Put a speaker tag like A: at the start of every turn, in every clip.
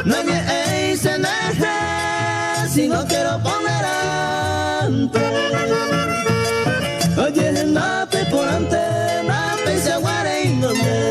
A: Nadie dice nada si no quiero poner antes. Oye, nape por antes, nape se aguare y donde.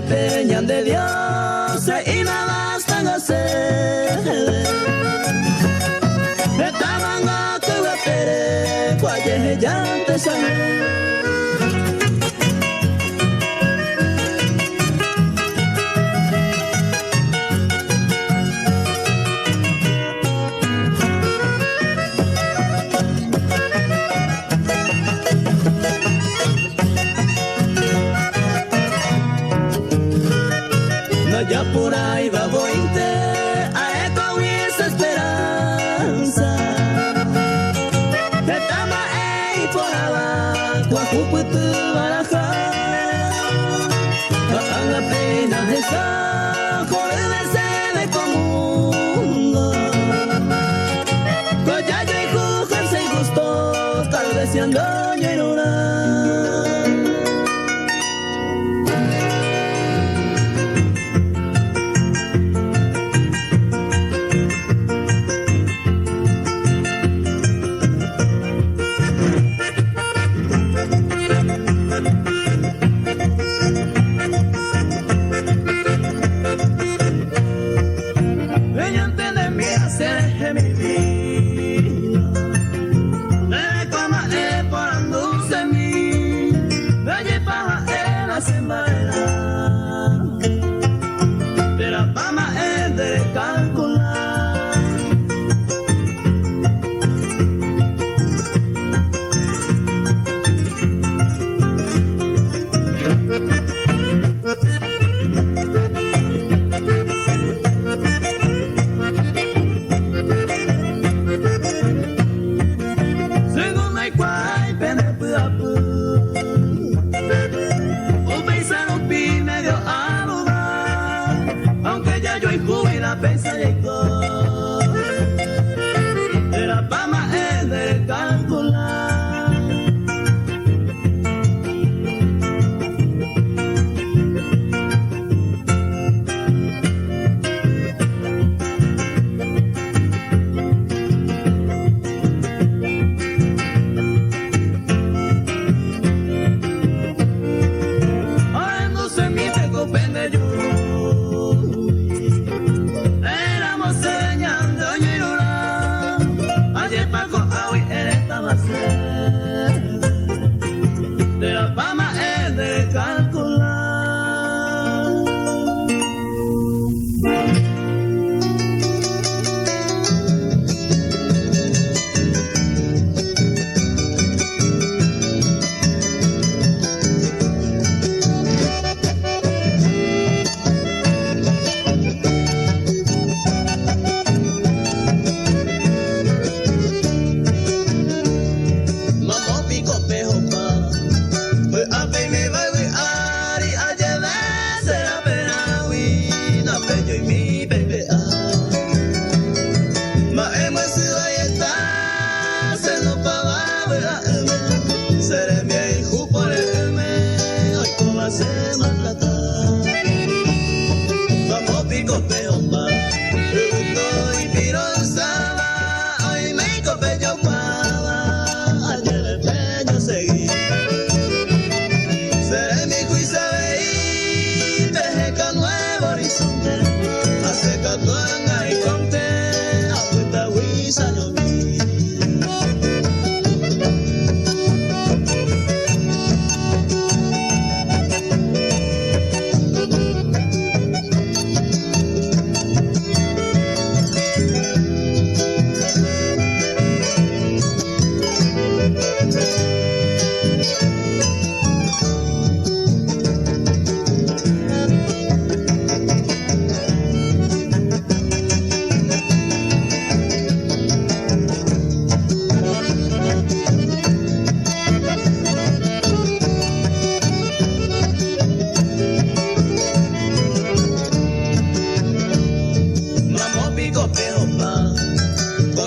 A: Peñan de Dios y nada bastan hacer. Estaban a que va a pere, cualle ya te sabe. Ya por ahí va vointe a eco y esa esperanza. Estama ei por abajo a juputu baraja. A la pena de esa joderse de comundo. Coyayo y jujarse y gustos, tal vez se andoño en una. Éramos señas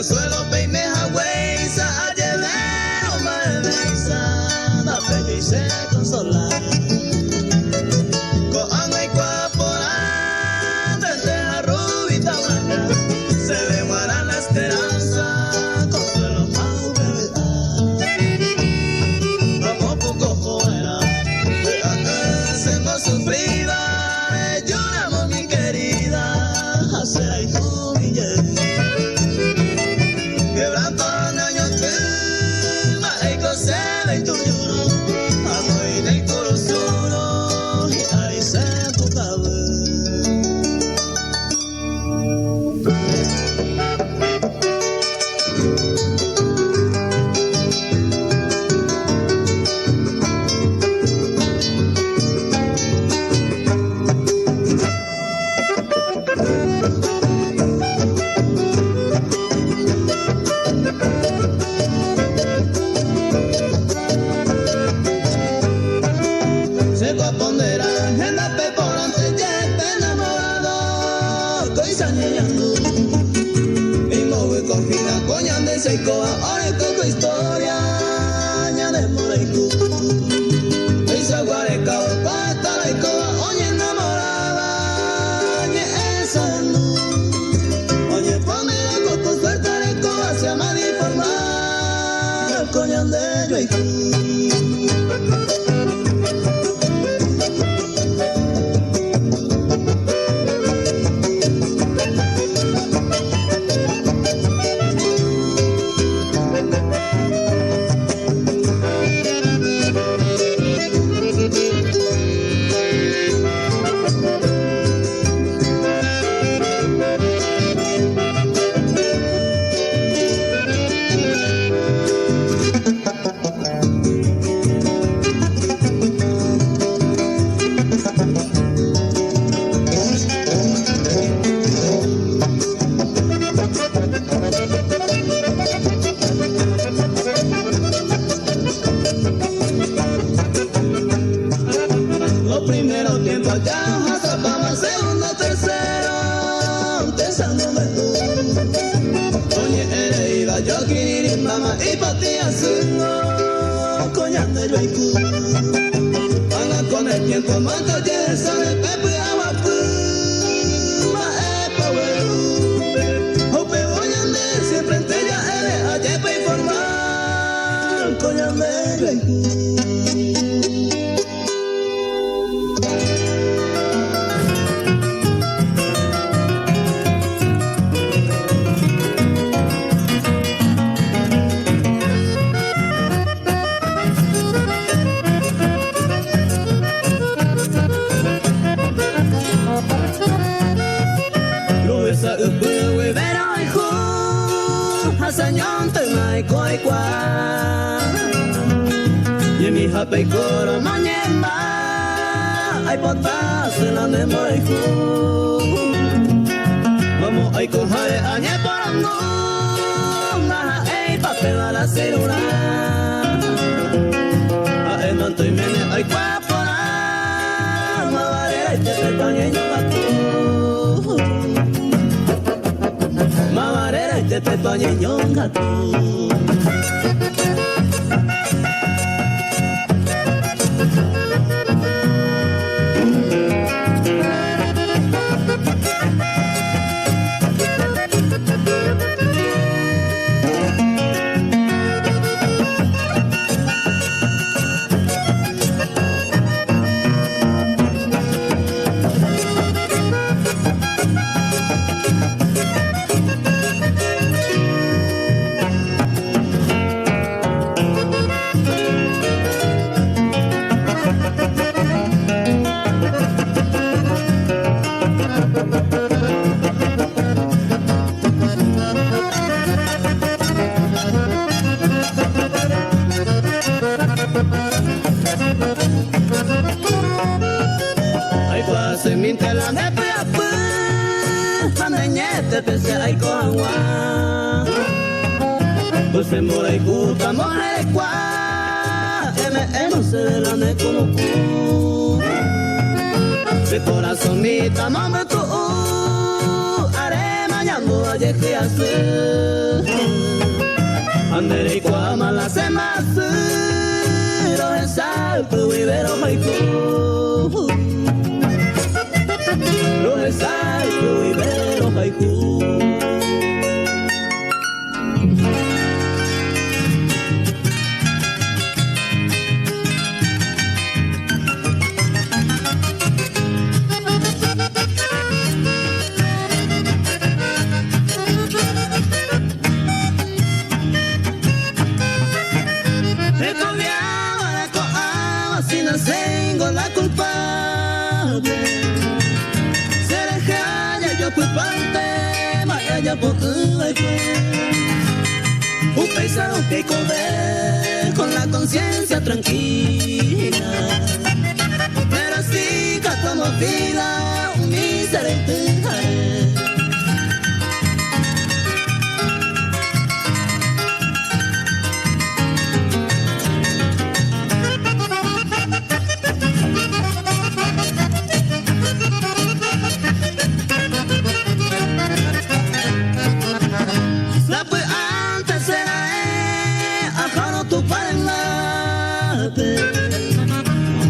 A: suelo peime haweisa, a llevero maemesa, na peña y se consola. Con y cuapora, desde la rubita blanca, se ve guara la esperanza, consuelo maubeda. Vamos poco fuera, de acá hacemos sufrida, lloramos mi querida, hacer ahí tu billete. Seikoa, ore koko historia, ñane moreiku. Eisa guareca, pata laikoa, oñe enamorada, ñe esa nu. Oñe pomera coco suelta recoa, se ama de informar, coñan de yueiku. Y patía suno, coñan de yueiku. Anda con el tiempo, manto yesa de pepe agua ma epa welu. Hope voyan de siempre entre ya eres a yepa informar, coñan de yueiku. Yemi hapei koro manyema, ai potas la ne moiku. Vamos ai kohare anye porango, maha ei papela la serura. A emanto y mene ai kwapora, mavarera y te panye nyongatu. Mavarera y te panye nyongatu. Pese ai koangwa Puse morai kuta morai kwa no se de la ne como ku De corazón mi tamame tu Are mañana ayer que hace ya por tu un paisano que come con la conciencia tranquila, pero sí que como vida un miserente.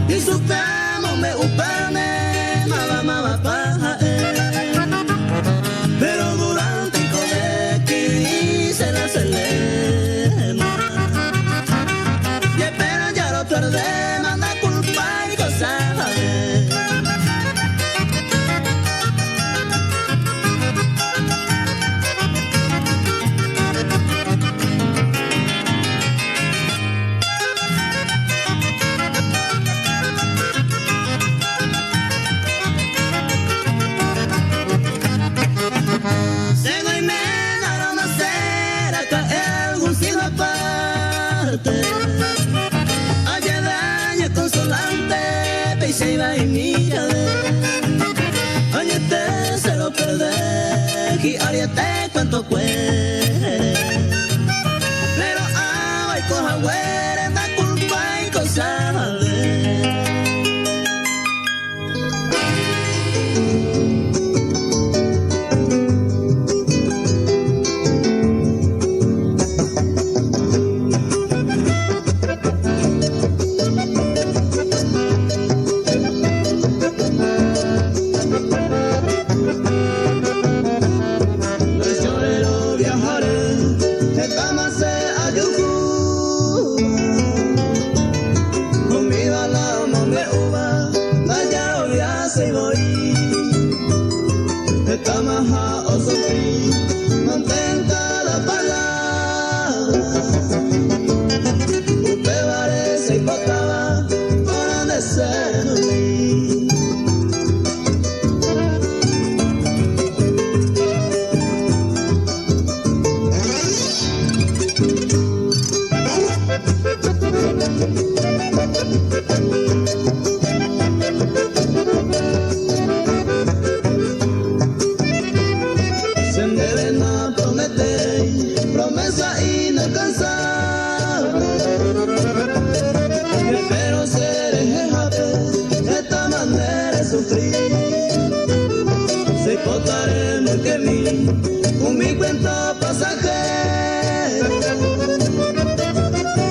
A: Y su cama me upame, mama paja, pero durante el colegio se la celema y espera ya lo tarde, manda culpa y cosas a ver. Ayudaña consolante, peiseiva y mira Añete se lo perde, y ariete cuanto cuere. Pero agua y coja huere, da culpa y cosa de. Mantenta la palabra, usted parece y botaba para desear. Promesa inalcanzable, pero seré de esta manera de sufrir. Se portaremos que con mi cuenta pasajera.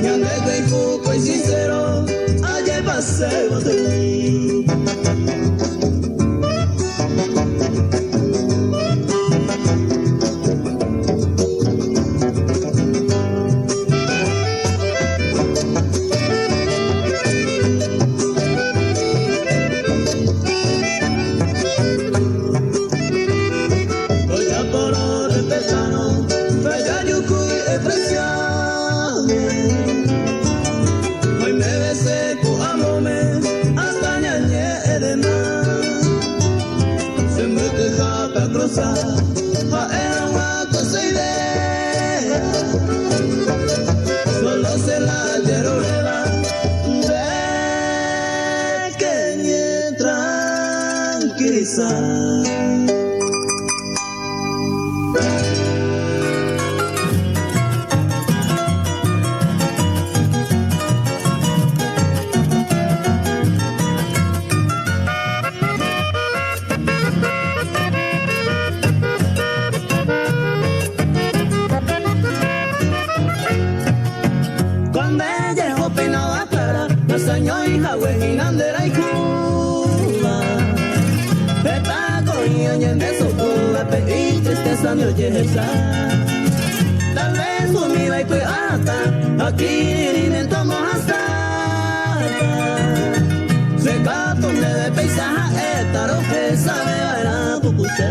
A: Y andé y poco y sincero, ayer pasé de mí. Hoy me besé con amome hasta ñañe de mar. Se me queja para cruzar, era una cosa idea. Solo se la yeroreba pequeña tranquilizar. Sañoy Hawái Nandera y Cuba Pepa coña de socorro y tristeza me oye esa. Tal vez comida y peata aquí inventamos hasta se gato de paisaje etaro que sabe bailar cucuché.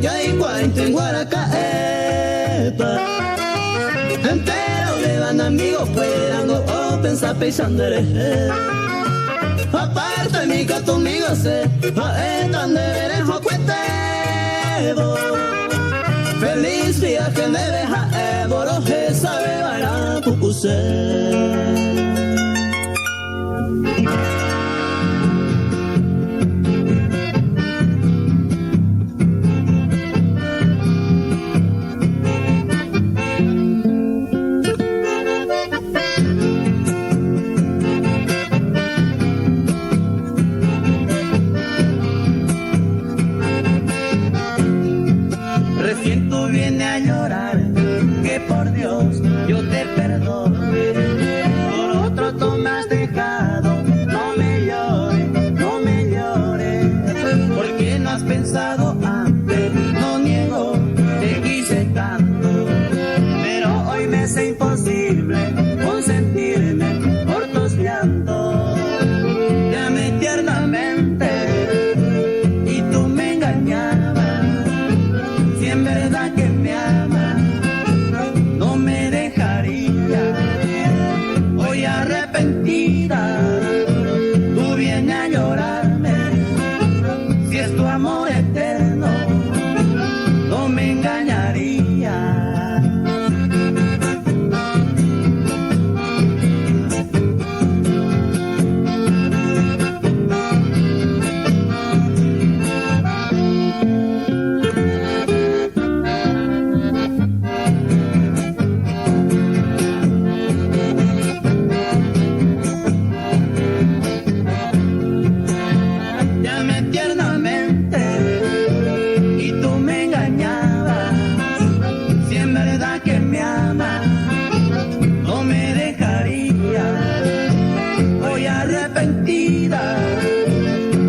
A: yo igual en Guaracaepa. Entero le van amigos fueran o pensar pensando aparte mi gato amigo se a de verejo cuetebo. Feliz viaje me deja Eboro que sabe para Pucusé. Recién tú vienes a llorar, que por Dios yo te perdone. Por otro tú me has dejado, no me llores, porque no has pensado antes, no niego, te quise tanto, pero hoy me es imposible consentirme por tus llantos. Te amé tiernamente y tú me engañabas. Si en verdad que me amas, no me dejaría. Hoy arrepentida, tú vienes a llorarme. Si es tu amor eterno, no me engañaría.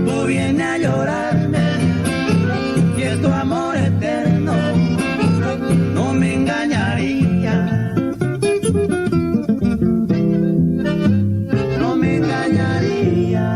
A: Tú vienes a llorarme, si es tu amor eterno, no me engañaría, no me engañaría.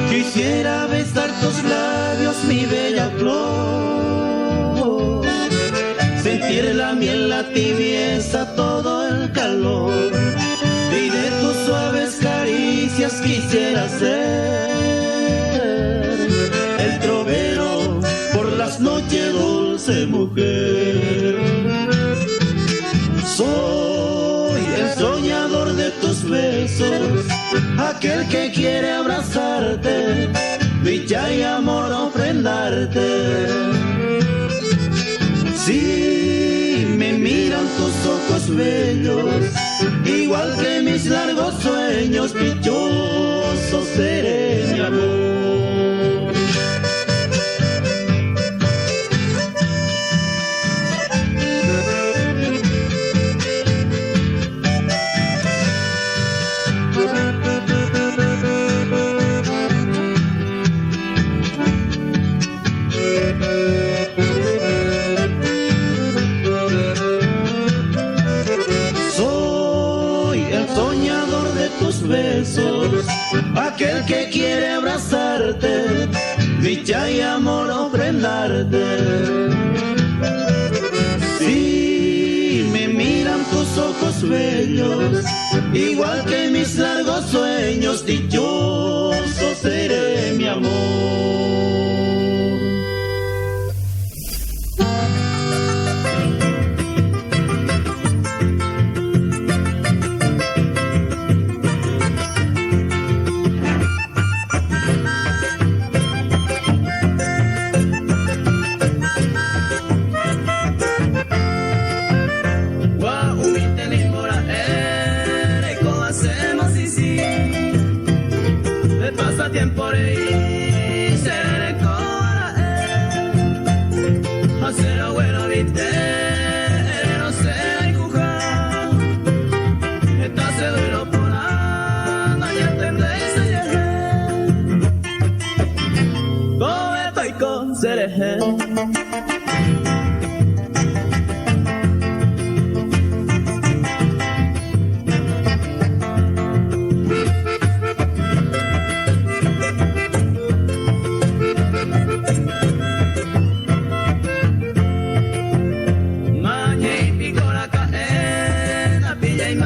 A: Quisiera besar tus labios, mi bella flor, sentir la miel, la tibieza, todo el calor, y de tus suaves caricias quisiera ser el trovero por las noches, dulce mujer. Soy el soñador de tus besos, aquel que quiere abrazarte, dicha y amor ofrendarte. Si me miran tus ojos bellos, igual que mis largos sueños, dichoso seré, mi amor. Besos, aquel que quiere abrazarte, dicha y amor ofrendarte. Si me miran tus ojos bellos, igual que mis largos sueños, dichoso seré, mi amor. Tiempo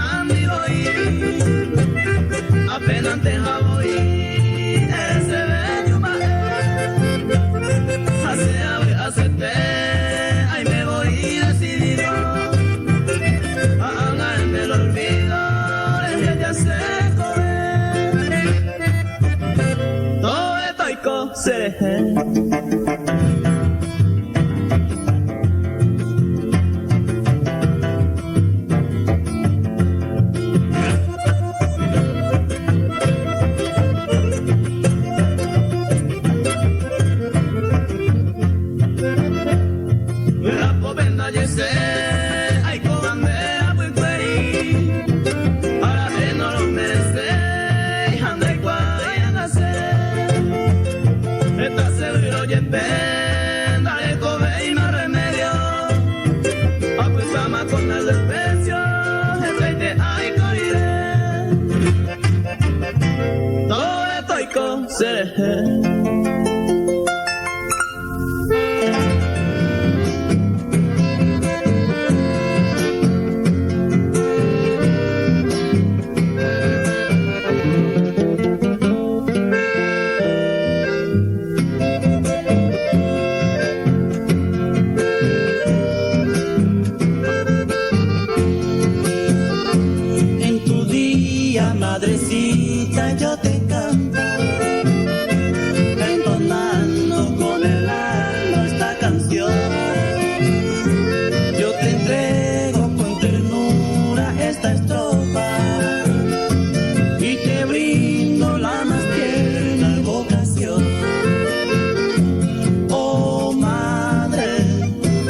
A: cambio y apenas te voy ese bello mae hace te ay me voy decidido a ganarme el olvido desde ya se corre todo estoy con seré.
B: Madrecita, yo te canto, entonando con el alma esta canción. Yo te entrego con ternura esta estrofa y te brindo la más tierna vocación. Oh madre,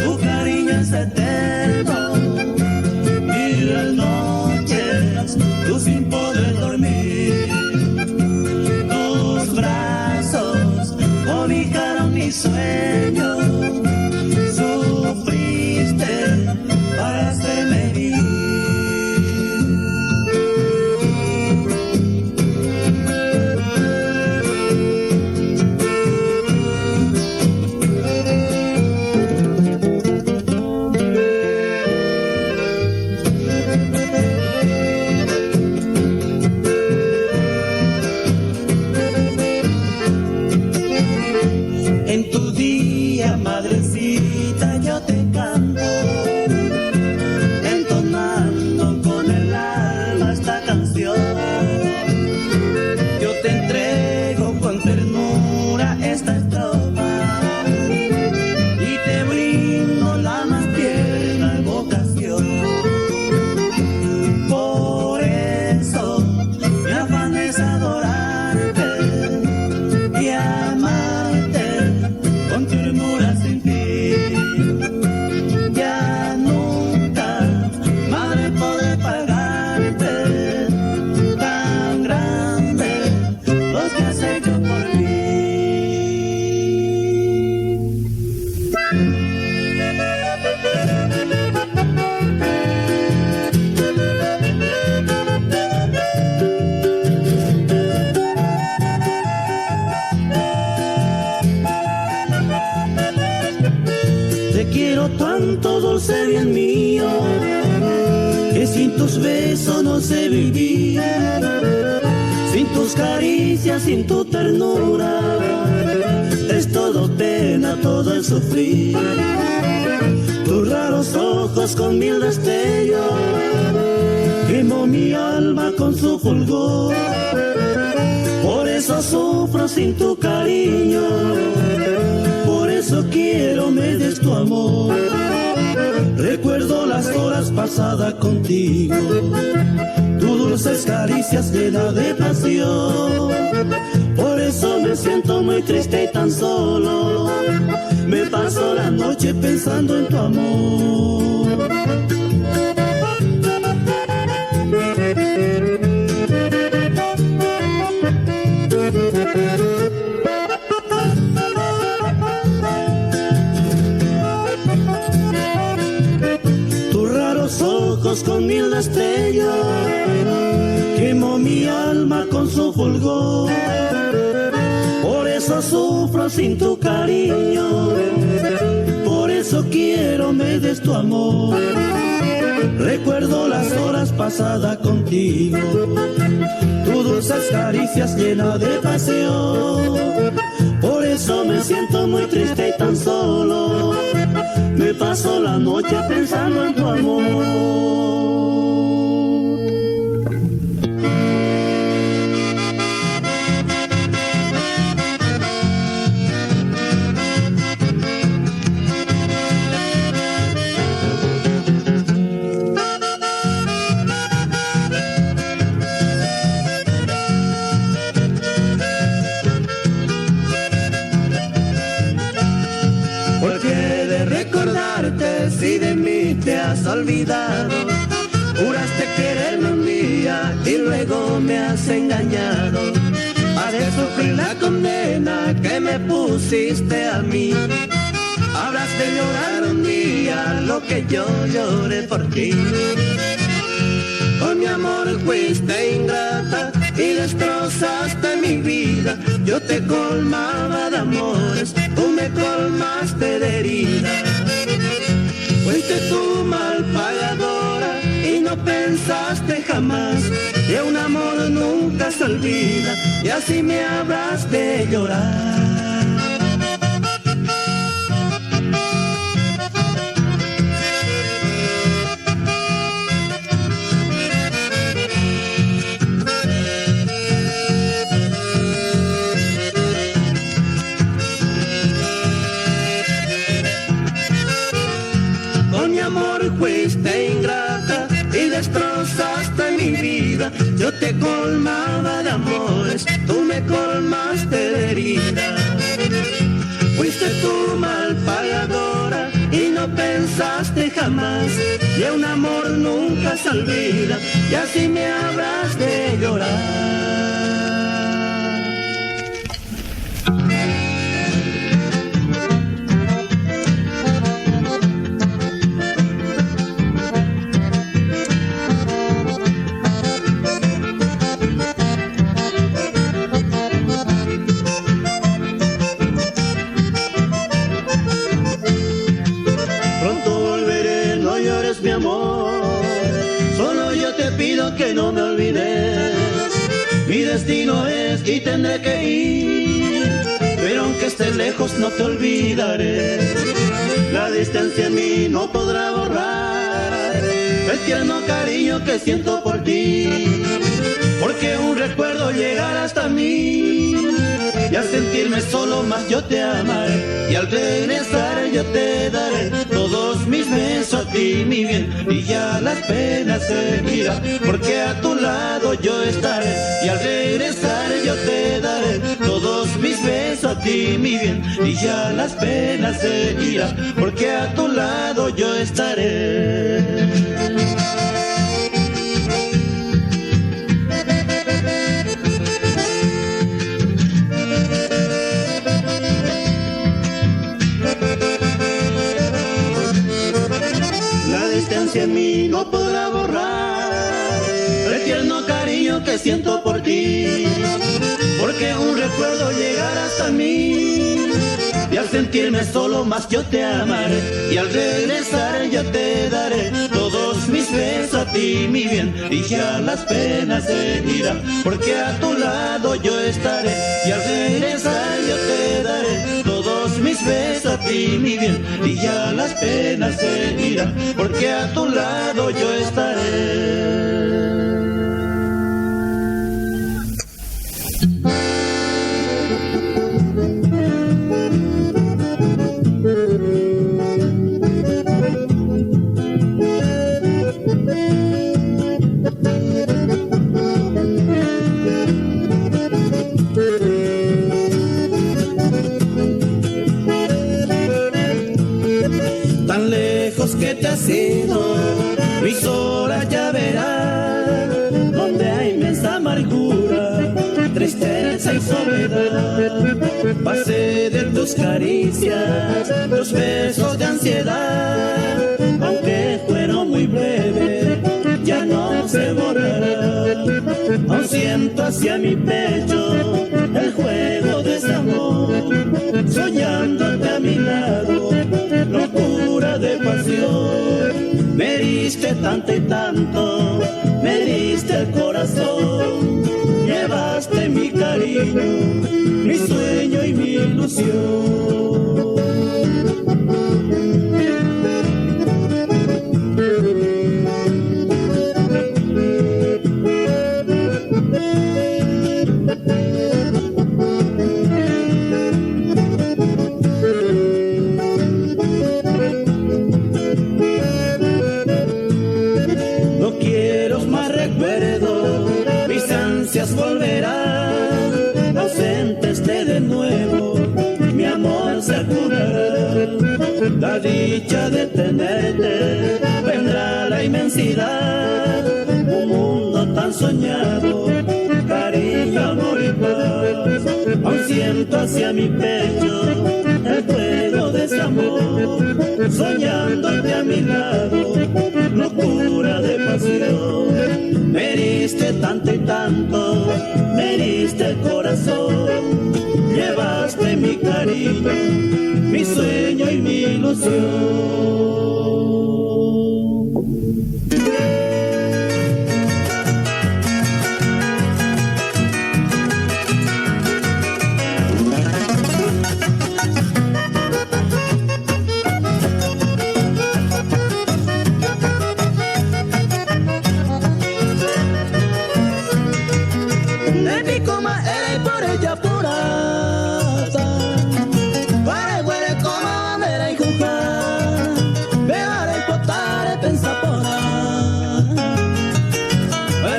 B: tu cariño es eterno y las noches tú sin poder dormir, tus brazos cobijaron mi sueño, sufriste para hacerme vivir. En tu día, madrecita, yo te canto, entonando con el alma esta canción. Yo te entrego con ternura esta estrofa y te brindo la más tierna vocación. Por eso mi afán es adorarte y amarte con ternura sin fin. Ya nunca, madre, podré pagarte tan grande los que has hecho por mí. Te quiero tanto, dulce bien mío, que sin tus besos no sé vivir, sin tus caricias, sin tu ternura, es todo pena, todo el sufrir. Tus raros ojos con mil destellos quemó mi alma con su fulgor, por eso sufro sin tu cariño, por eso quiero me des tu amor. Recuerdo las horas pasadas contigo, tus dulces caricias llenas de pasión. Por eso me siento muy triste y tan solo, me paso la noche pensando en tu amor. Tus raros ojos con mil destellos quemó mi alma con su fulgor, por eso sufro sin tu cariño, por eso quiero me des tu amor. Recuerdo las horas pasadas contigo, tus dulces caricias llenas de paseo. Por eso me siento muy triste y tan solo. Me paso la noche pensando en tu amor. Si de mí te has olvidado, juraste quererme un día y luego me has engañado. Has de sufrir la condena que me pusiste a mí. Habrás de llorar un día lo que yo lloré por ti. Con mi amor fuiste ingrata y destrozaste mi vida. Yo te colmaba de amores, tú me colmaste de heridas. Fuiste tú mal pagadora y no pensaste jamás que un amor nunca se olvida y así me habrás de llorar. Fuiste ingrata y destrozaste mi vida. Yo te colmaba de amores, tú me colmaste de heridas. Fuiste tú mal pagadora y no pensaste jamás que un amor nunca se olvida y así me habrás de llorar. Mi amor, solo yo te pido que no me olvides. Mi destino es y tendré que ir, pero aunque estés lejos no te olvidaré. La distancia en mí no podrá borrar el tierno cariño que siento por ti, porque un recuerdo llegará hasta mí y al sentirme solo más yo te amaré, y al regresar yo te daré todos mis besos a ti, mi bien, y ya las penas se irán, porque a tu lado yo estaré, y al regresar yo te daré todos mis besos a ti, mi bien, y ya las penas se irán, porque a tu lado yo estaré. En mí no podrá borrar el tierno cariño que siento por ti, porque un recuerdo llegará hasta mí y al sentirme solo más yo te amaré, y al regresar yo te daré todos mis besos a ti, mi bien, y ya las penas se irán, porque a tu lado yo estaré, y al regresar yo te daré todos mis besos a ti, mi bien, y ya las penas se irán, porque a tu lado yo estaré. Tan lejos que te has ido, mis horas ya verán, donde hay inmensa amargura, tristeza y soledad. Pasé de tus caricias, los besos de ansiedad, aunque fueron muy breves, ya no se borrarán. Aún siento hacia mi pecho el juego de ese amor, soñándote a mi lado, locura de pasión. Me diste tanto y tanto, me diste el corazón, llevaste mi cariño, mi sueño y mi ilusión. No quiero más recuerdos, mis ansias volverán, ausente esté de nuevo, mi amor se curará. La dicha de tenerte, vendrá la inmensidad, un mundo tan soñado, cariño, amor y paz. Aún siento hacia mi pecho el fuego de ese amor, soñándote a mi lado, locura de pasión. Me diste tanto y tanto, me diste el corazón, llevaste mi cariño, mi sueño y mi ilusión.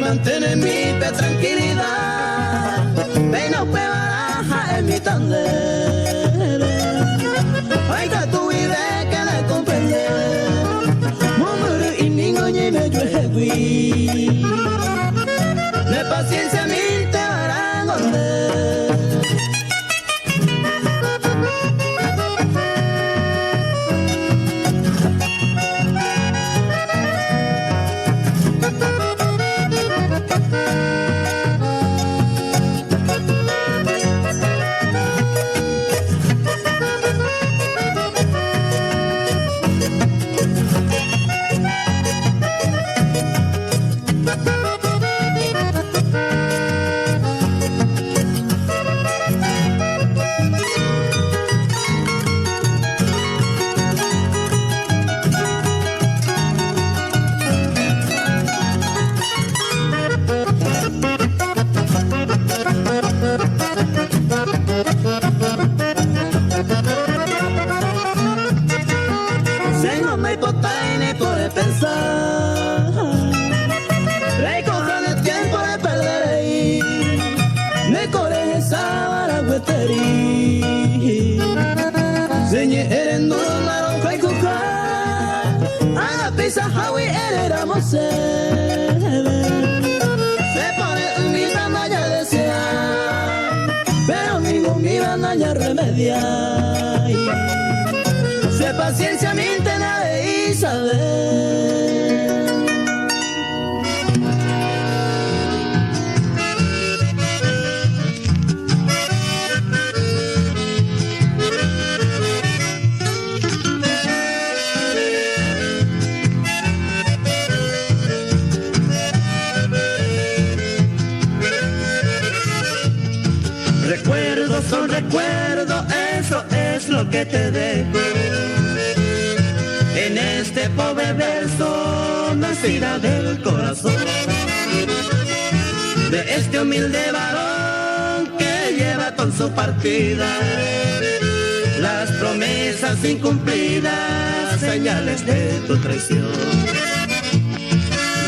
A: Mantén mi tranquilidad, ven no pe baraja en mi tandere. Ay que tu vive que le comprende, mumuru y ningo ni me yuegui. De paciencia mi te barangonde. Se pone mi bandalla desea, pero amigo mi bandalla remedia. Se paciencia mi antena de Isabel.
B: Recuerdos son recuerdos, eso es lo que te dejo. En este pobre verso nacida del corazón de este humilde varón que lleva con su partida las promesas incumplidas, señales de tu traición.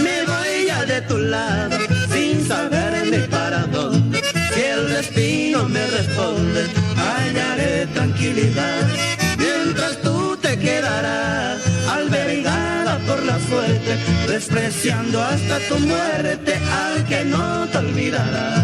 B: Me voy ya de tu lado sin saber ni para dónde. Si el destino me responde, hallaré tranquilidad, mientras tú te quedarás albergada por la suerte, despreciando hasta tu muerte al que no te olvidará.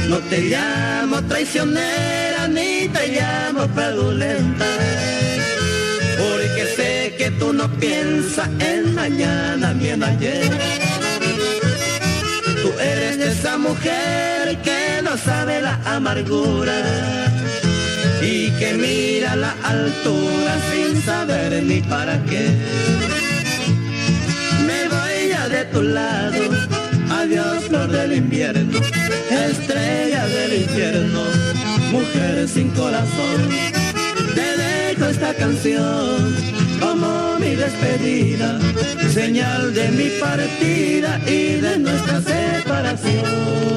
B: No te llamo traicionera ni traicionera, llamo fraudulenta, porque sé que tú no piensas en mañana ni en ayer. Tú eres de esa mujer que no sabe la amargura y que mira la altura sin saber ni para qué. Me voy ya de tu lado, adiós flor del invierno, estrella del infierno, mujer sin corazón. Te dejo esta canción como mi despedida, señal de mi partida y de nuestra separación.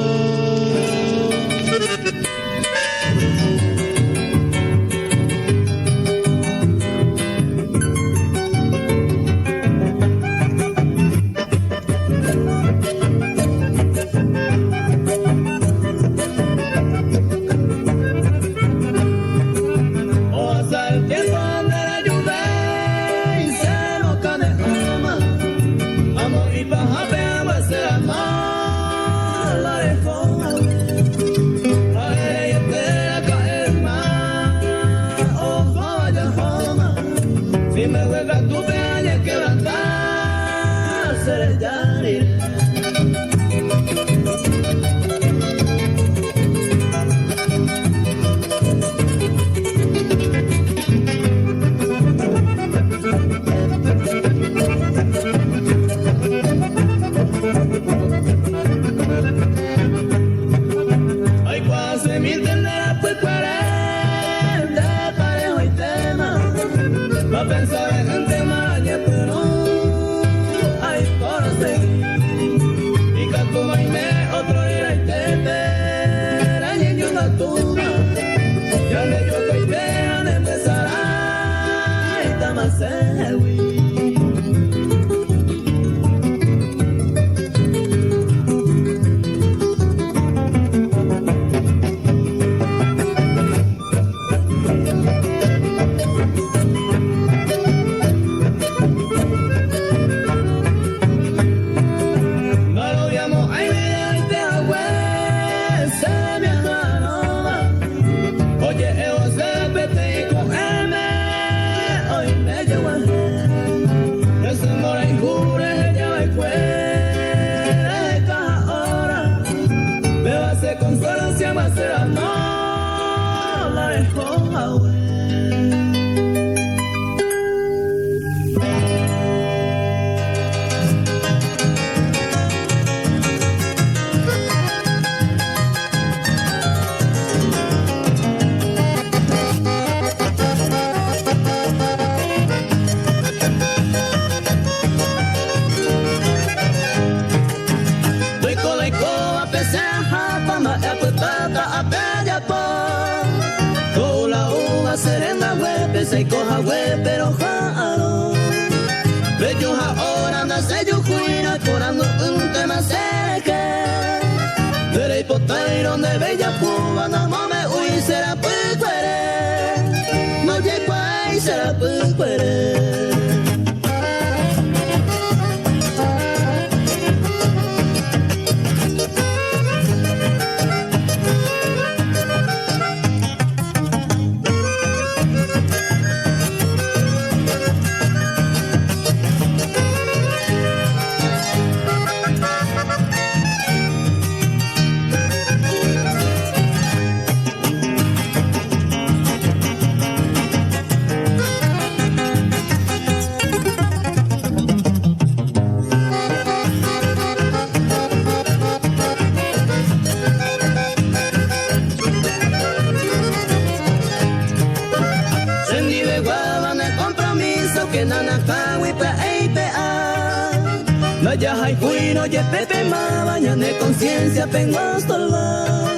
A: Conciencia tengo hasta el bar.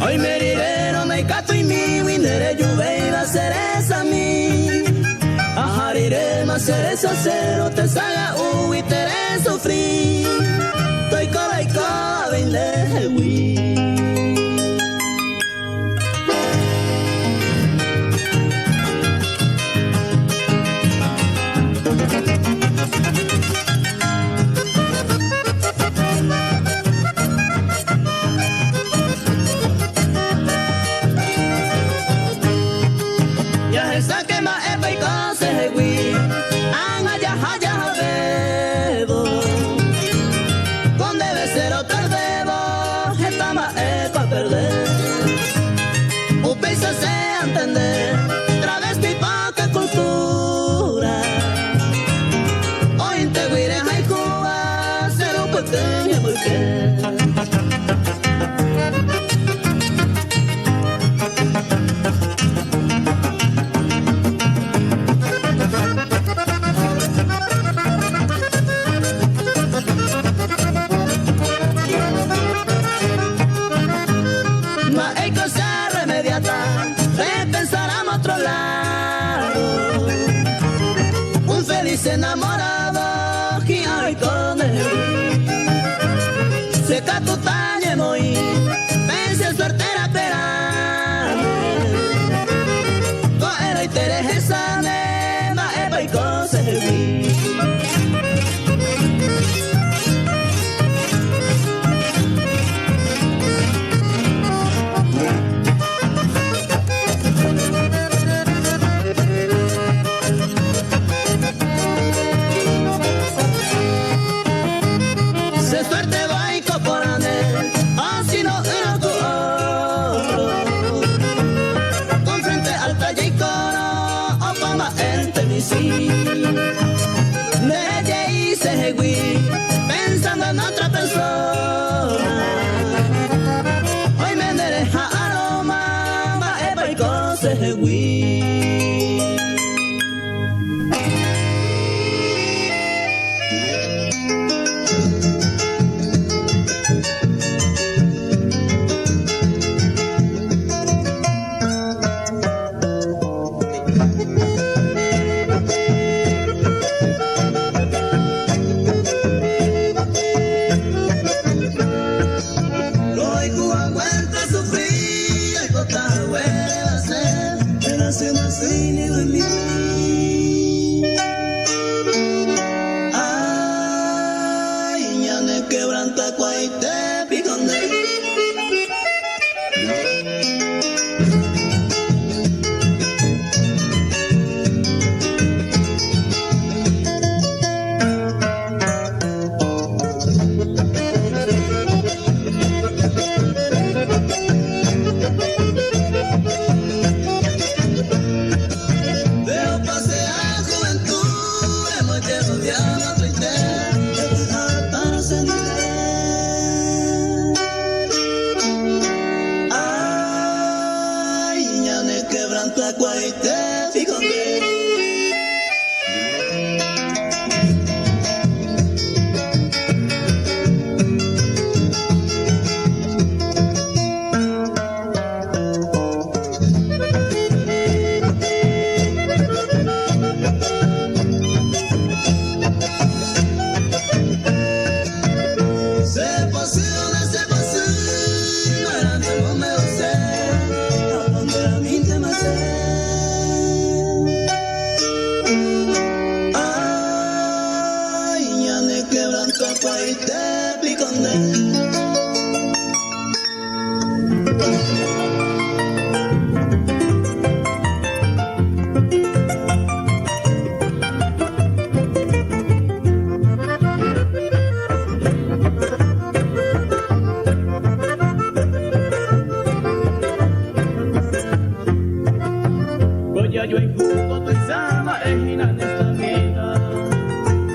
A: Hoy me diré no me cato y mi winere juve va a ser esa mi. Ajariré más ser esa cero te saga y te sufrir. Estoy cola y cola vende wi.
B: qué.
A: No hay cosa remediata de pensar a otro lado. Un feliz enamorado que hoy con él se catutañe muy pense suerte era pera no era y teresa nena eba y cose se suerte va y coporane así no era tu oro con frente alta y coro o fama entre mis sí le y se jegui pensando en otra persona hoy me deja aroma ma eba y cose jegui. Ay, ya me quebranta cuaite piconde.
B: Yo en jugo pensaba en esta vida.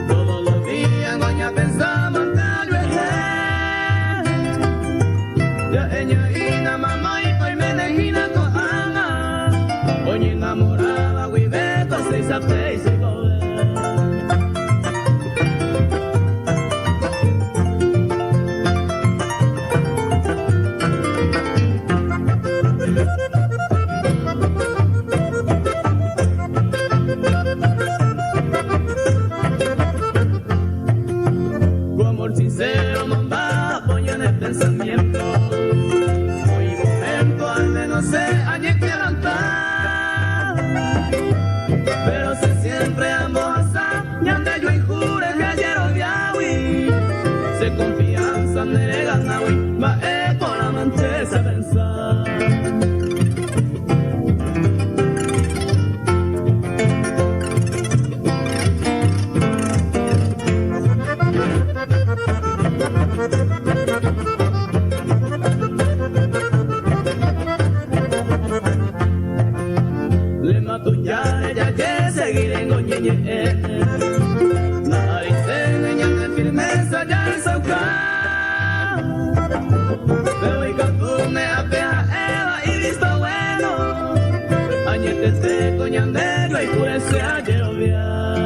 B: Todos los días doña pensaba en ya ella ina mamá y pai menejina kohana. Oye enamorada huiveto se sabe y se gobe. Sincero, mamá, apoyo en el pensamiento. Hoy momento al menos sé añe que levantar. Pero sé siempre ambos ñande yo injure que ayer odiawi. Se confianza nere ganawi, ma con la manchesa pensar. Le mato ya que seguiré en goñeñe. Naricene ya de firmeza ya el saucar. Pero y calcune a peja eva y visto bueno. Añete te coñandero y purece a llover.